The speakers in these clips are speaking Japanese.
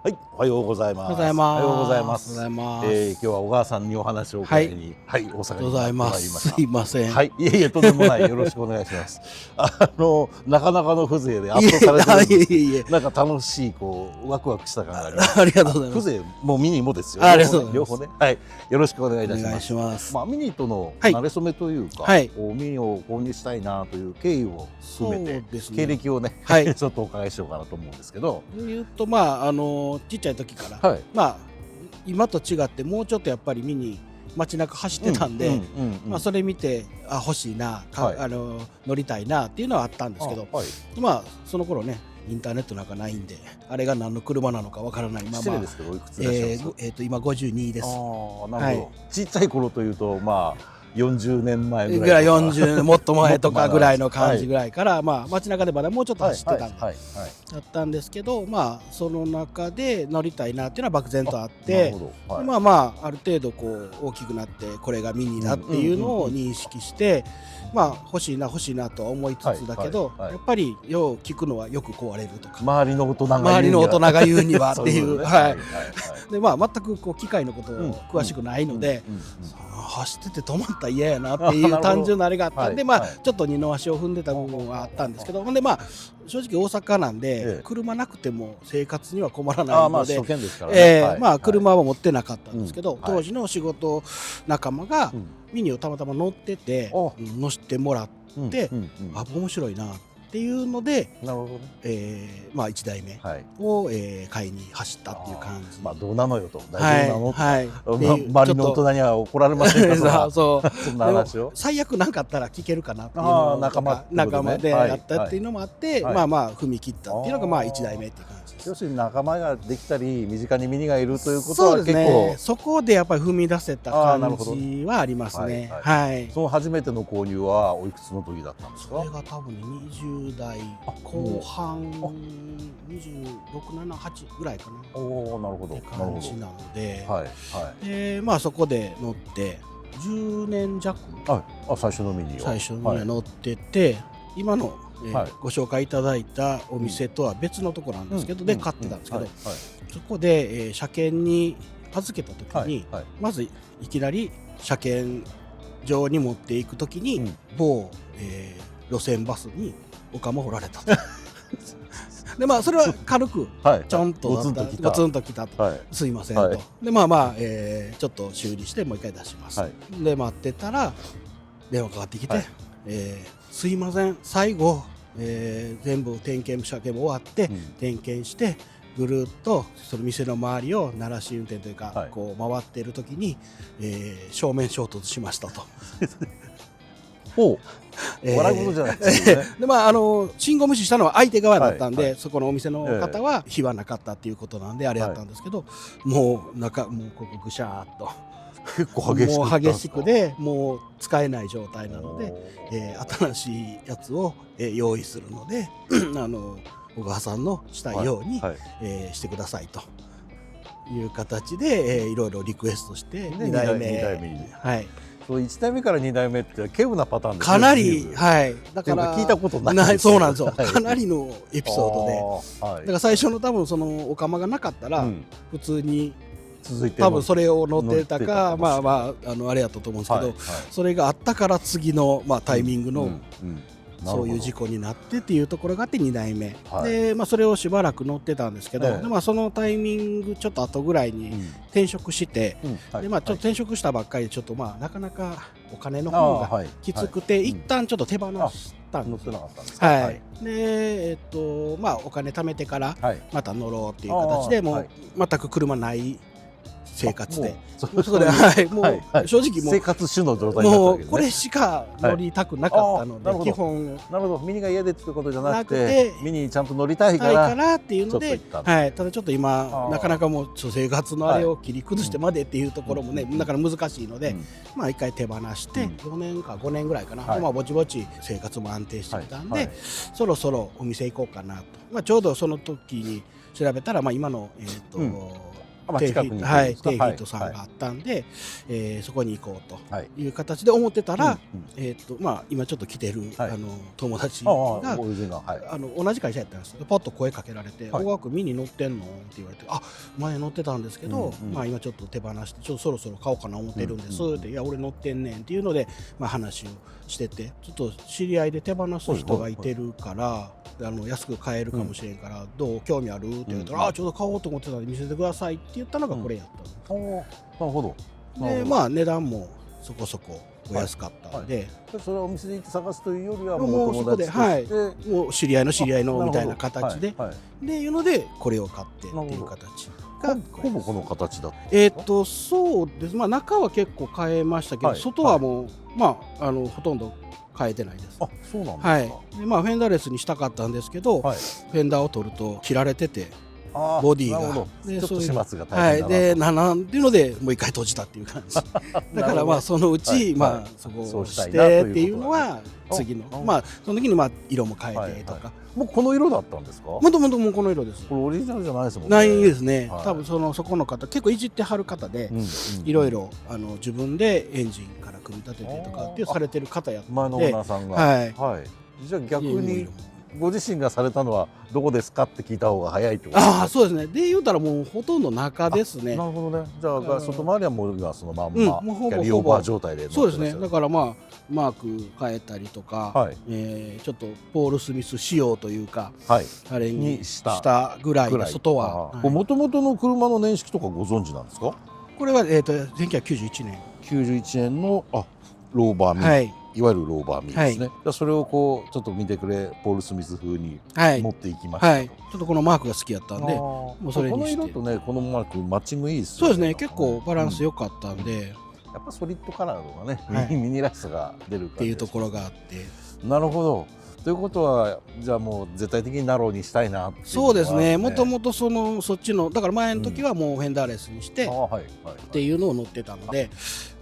はい、おはようございます。おはようございます。おはようございます。おはようございます。今日は小川さんにお話を伺いに、はい、大阪にございま参りす。ました。すいません。はい、いえいえ、とんでもない、よろしくお願いします。なかなかの風情で圧倒されてるんですけど、いえいえ、なんか楽しい、こう、ワクワクした感があります。ありがとうございます。風情もミニもですよ。ありがとうございます。両方ね、はい、よろしくお願いいたしお願います。します。まあ、ミニとのはい馴れ初めというか、はいこうミニを購入したいなという経緯を含めて、そうですね経歴をね、はいちょっとお伺いしようかなと思うんですけど、言うとちっちゃい時から、はい。今と違ってもうちょっとやっぱり見に街中走ってたんで、それ見て欲しいな、乗りたいなっていうのはあったんですけど、はい、その頃ねインターネットなんかないんで、あれが何の車なのかわからないまま。失礼ですけど、おいくついらっしゃいます？今52です。なるほど。ちっちゃい頃というと、40年前ぐぐらいらいとか。40もっと前とかぐらいの感じぐらいから、街中でまだもうちょっと走ってたんで、だったんですけど、その中で乗りたいなっていうのは漠然とあって、ある程度こう大きくなってこれがミニだっていうのを認識して、欲しいなとは思いつつだけど、やっぱりよう聞くのはよく壊れるとか、周りの大人が言うにはっていう、で全くこう機械のことを詳しくないので、走ってて止まったら嫌やなっていう単純なあれがあったんで、ちょっと二の足を踏んでた部分はあったんですけど、ほんで正直大阪なんで車なくても生活には困らないので、車は持ってなかったんですけど、当時の仕事仲間がミニをたまたま乗ってて乗せてもらって、面白いなっていうので、1台目を買いに走ったっていう感じ。どうなのよと、大丈夫なの？周りの大人には怒られませんか？そんな話を。最悪なんかあったら聞けるかなっていうのが仲間でやったっていうのもあって、踏み切ったっていうのが1台目っていう感じ。要するに仲間ができたり身近にミニがいるということは結構、そこでやっぱり踏み出せた感じはありますね。その初めての購入はおいくつの時だったんですか？それが多分20代後半、26、7、8ぐらいかな。なるほど。って感じなので、そこで乗って10年弱、最初のミニは乗ってて、今のご紹介いただいたお店とは別のところなんですけど、で買ってたんですけど、そこで車検に預けた時に、まずいきなり車検場に持っていく時に某路線バスにおかま掘られたと。でそれは軽くちょんとゴツンときたと、すいませんと。でちょっと修理してもう一回出します。で待ってたら電話かかってきて、すいません、最後、全部点検車検も終わって、点検してぐるっとその店の周りを鳴らし運転というか、こう回っている時に、正面衝突しましたと。笑い事じゃないですよね。で信号無視したのは相手側だったんで、そこのお店の方は非はなかったっていうことなんであれやったんですけど、もうここぐしゃーっと。結構激しくでもう使えない状態なので、新しいやつを用意するので小川さんのしたいようにしてくださいという形でいろいろリクエストして2台目に。1台目から2台目って稀有なパターンですね。かなり、だから聞いたことない。そうなんですよ。かなりのエピソードで、だから最初の多分そのお釜がなかったら普通に多分それを乗ってたか、あれやったと思うんですけど、それがあったから次のタイミングのそういう事故になってっていうところがあって2台目で、それをしばらく乗ってたんですけど、そのタイミングちょっと後ぐらいに転職して、ちょっと転職したばっかりでちょっとなかなかお金の方がきつくて、一旦ちょっと手放したんです。でお金貯めてからまた乗ろうっていう形で、もう全く車ない生活で、それもう正直もう生活主の状態になったわけですね。これしか乗りたくなかったので、基本なるほど、ミニが嫌でっていうことじゃなくて、ミニにちゃんと乗りたいからっていうので、ただちょっと今なかなかもう生活のあれを切り崩してまでっていうところもね、だから難しいので、一回手放して4年か5年ぐらいかな、ぼちぼち生活も安定してきたんで、そろそろお店行こうかなと。ちょうどその時に調べたら今のテイフィットさんがあったんで、そこに行こうという形で思ってたら、今ちょっと来てる友達が同じ会社やったんですけど、パッと声かけられて「小川君見に乗ってんの?」って言われて「あ、前乗ってたんですけど、今ちょっと手放してちょっとそろそろ買おうかな思ってるんです」って「いや俺乗ってんねん」っていうので話をしてて、ちょっと知り合いで手放す人がいてるから安く買えるかもしれんから「どう興味ある?」って言われたら「あ、ちょうど買おうと思ってたんで見せてください」って言ったのがこれやったんです。なるほど。で値段もそこそこお安かったんで、それはお店で行って探すというよりはもう友達としてもう知り合いの知り合いのみたいな形でいうのでこれを買ってっていう形がほぼこの形だった。そうです。中は結構変えましたけど、外はもうほとんど変えてないです。あ、そうなんですか。でフェンダーレスにしたかったんですけど、フェンダーを取ると切られてて、ボディがちょっと始末が大変だなでなんていうのでもう一回閉じたっていう感じだからそのうちそこをしてっていうのは次のその時に色も変えてとか。もうこの色だったんですか。もともともうこの色です。これオリジナルじゃないですもんね。ないですね。多分そこの方結構いじってはる方で、いろいろ自分でエンジンから組み立ててとかっていうされてる方やった前のオーナーさんが。じゃあ逆にご自身がされたのはどこですかって聞いた方が早いってことですか。そうですね。で言うたらもうほとんど中ですね。なるほどね。じゃあ外回りはもう今そのまんまキャリーオーバー状態で。そうですね。だからマーク変えたりとか、ちょっとポール・スミス仕様というか、あれにしたぐらいで外は。もともとの車の年式とかご存知なんですか。これは1991年。91年のローバーミー。いわゆるローバーミーですね。それをこうちょっと見てくれポール・スミス風に持っていきましたと。ちょっとこのマークが好きやったんで、もうそれにして。この色とねこのマークマッチングいいですよね。そうですね。結構バランス良かったんで、やっぱソリッドカラーのがねミニらしさが出るっていうところがあって。なるほど。ということはじゃあもう絶対的にナローにしたいなっていう。そうですね。もともとそっちのだから前の時はもうフェンダーレスにしてっていうのを乗ってたので、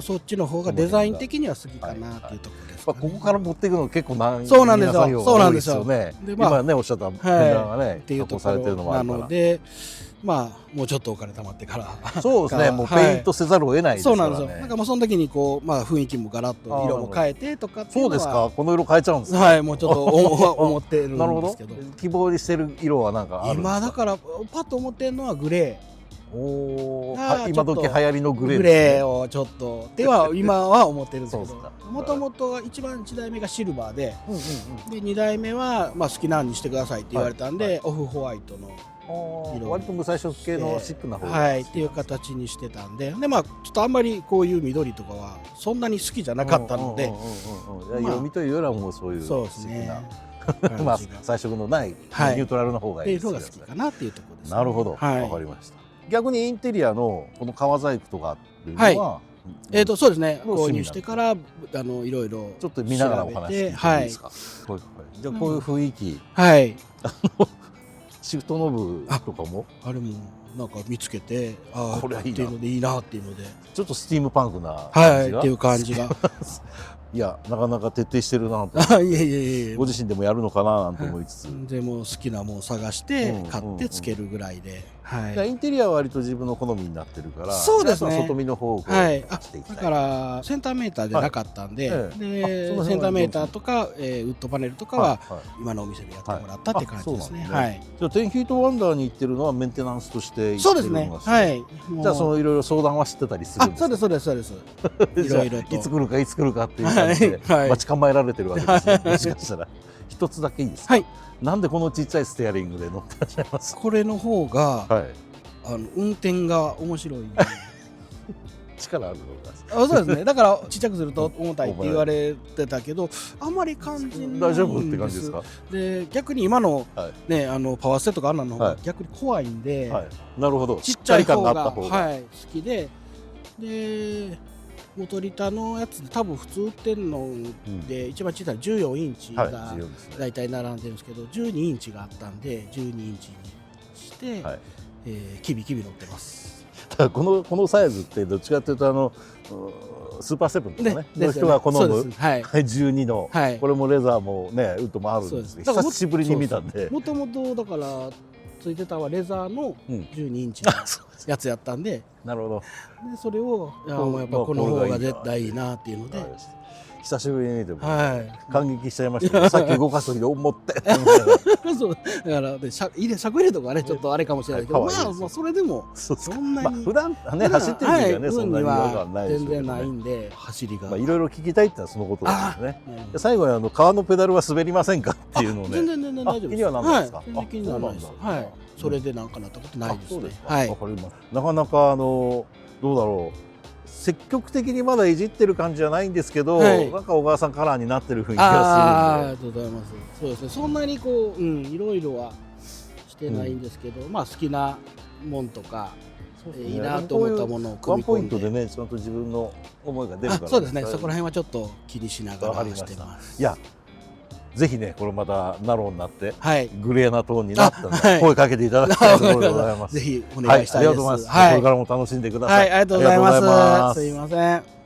そっちの方がデザイン的には好きかなっていうところです。ここから持っていくの結構そうなんですよ。そうなんですよね。今ねおっしゃったフェンダーがね加工されてるのもあるから。なのでもうちょっとお金貯まってからそうですね。もうペイントせざるを得ないですからね。そうなんですよ。なんかもうその時にこう雰囲気もガラッと色も変えてとかっていうのは。そうですか。この色変えちゃうんですか。はい、もうちょっと思ってるんですけど。希望にしてる色はなんかあるんですか。今だからパッと思ってるのはグレー。今時流行りのグレー。グレーをちょっとでは今は思ってるんですけど、もともと一番1台目がシルバーで、2台目は好きなようにしてくださいって言われたんでオフホワイトの。割と無彩色系のシックな方がっていう形にしてたんで、ちょっとあんまりこういう緑とかはそんなに好きじゃなかったので、色味というよりはもうそういうそうですね。彩色のないニュートラルな方がいいですね。っていうのが好きかなっていうところです。なるほど、わかりました。逆にインテリアのこの革細工とかっていうのは、そうですね。購入してからいろいろちょっと見ながらお話聞いていいですか。じゃあこういう雰囲気。シフトノブとかもあれもなんか見つけてこれっていうのでいいなっていうのでちょっとスティームパンクな感じがっていう感じがいやなかなか徹底してるなといやご自身でもやるのかななんて思いつつでも好きなものを探して買ってつけるぐらいでインテリアは割と自分の好みになってるからそうですね外見の方をしていきたいだからセンターメーターでなかったんでセンターメーターとかウッドパネルとかは今のお店でやってもらったって感じですね。じゃあ10フィートワンダーに行ってるのはメンテナンスとしてそうですね。じゃあそのいろいろ相談は知ってたりするんですか。そうですいろいろといつ来るかいつ来るかっていう感じで待ち構えられてるわけですね。もしかしたら一つだけいいですか。なんでこのちっちゃいステアリングで乗ってらっしゃいます。これの方が運転が面白い。力あるのがそうですね。だからちっちゃくすると重たいって言われてたけどあまり感じないんです。大丈夫って感じですか。で逆に今のねパワーステとかあんなの方が逆に怖いんで、なるほどちっちゃい方が好きでモトリタのやつで多分普通売ってるので一番小さい14インチが大体並んでるんですけど12インチがあったんで12インチにしてキビキビ乗ってます。このサイズってどっちかというとスーパーセブンとかねの人が好む12のこれもレザーもねウッドもあるんですけど久しぶりに見たんでもともとだからついてたのはレザーの12インチのやつやったんで、なるほど。でそれをもうやっぱこの方が絶対いいなっていうので、久しぶりに見てもはい感激しちゃいましたけど、さっき動かす時思ってそうだからで車庫入れとかねちょっとあれかもしれないけど、まあそれでもそんなに普段ね走ってる時はねそんなに違和感ないでしょうけどね。全然ないんで走りがいろいろ聞きたいってのはそのことですね。最後に川のペダルは滑りませんかっていうのをね。全然大丈夫です。気にはならないですか。全然気にならないです。はい。それでなんかなったことないですね。はい。わかります。なかなかどうだろう。積極的にまだいじってる感じじゃないんですけど、なんか小川さんカラーになってる雰囲気がするんで。ありがとうございます。そうですね。そんなにこういろいろはしてないんですけど、まあ好きなもんとかいいなと思ったものを組み込んで。ワンポイントでね、ちゃんと自分の思いが出るから。そうですね。そこら辺はちょっと気にしながらしてます。いや。ぜひね、これまたナローになって、はいグレーなトーンになったので、声かけていただきたいところでございます。ぜひお願いしたいです。ありがとうございます。これからも楽しんでください。はい、ありがとうございます。すいません。